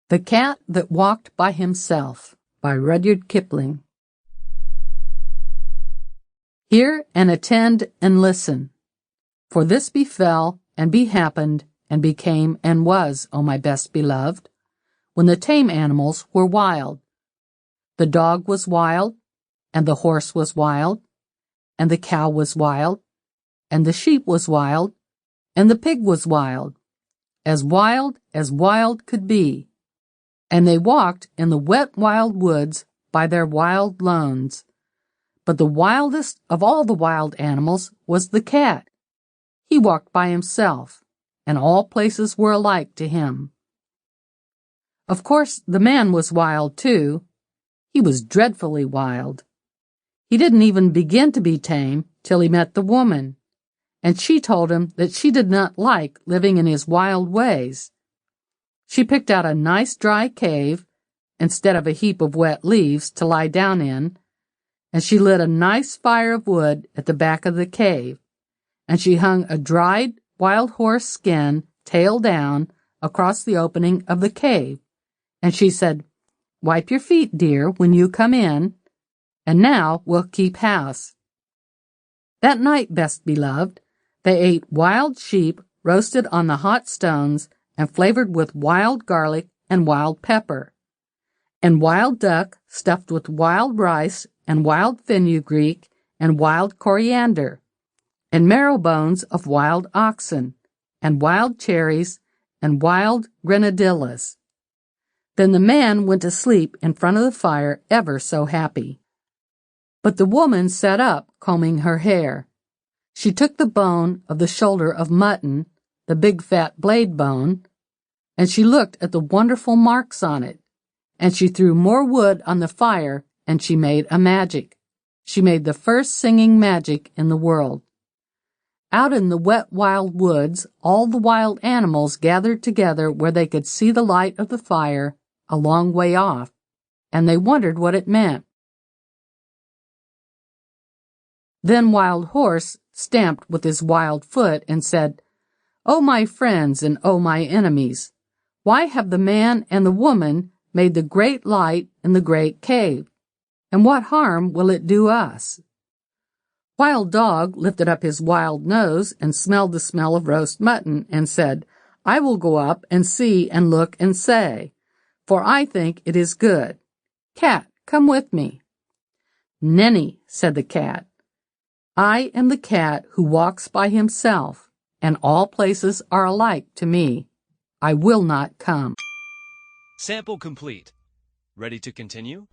The Cat That Walked by Himself by Rudyard Kipling. Hear and attend and listen. For this befell and happened and became and was, O my best beloved, when the tame animals were wild. The dog was wild, and the horse was wild, and the cow was wild, and the sheep was wild, and the pig was wild as wild could be. And they walked in the wet wild woods by their wild lones. But the wildest of all the wild animals was the cat. He walked by himself, and all places were alike to him. Of course, the man was wild too. He was dreadfully wild. He didn't even begin to be tame till he met the woman, and she told him that she did not like living in his wild ways. She picked out a nice dry cave, instead of a heap of wet leaves to lie down in, and she lit a nice fire of wood at the back of the cave, and she hung a dried wild horse skin, tail down, across the opening of the cave, and she said, "Wipe your feet, dear, when you come in, and now we'll keep house." That night, best beloved, they ate wild sheep roasted on the hot stones and flavored with wild garlic and wild pepper, and wild duck stuffed with wild rice and wild fenugreek and wild coriander, and marrow bones of wild oxen, and wild cherries and wild grenadillas. Then the man went to sleep in front of the fire ever so happy. But the woman sat up combing her hair. She took the bone of the shoulder of mutton, the big fat blade bone, and she looked at the wonderful marks on it, and she threw more wood on the fire, and she made a magic. She made the first singing magic in the world. Out in the wet wild woods, all the wild animals gathered together where they could see the light of the fire a long way off, and they wondered what it meant. Then Wild Horse stamped with his wild foot and said, "O my friends and O my enemies, why have the man and the woman made the great light in the great cave? And what harm will it do us?" Wild Dog lifted up his wild nose and smelled the smell of roast mutton and said, "I will go up and see and look and say, for I think it is good. Cat, come with me." "Nenny," said the cat, "I am the cat who walks by himself, and all places are alike to me. I will not come." Sample complete. Ready to continue?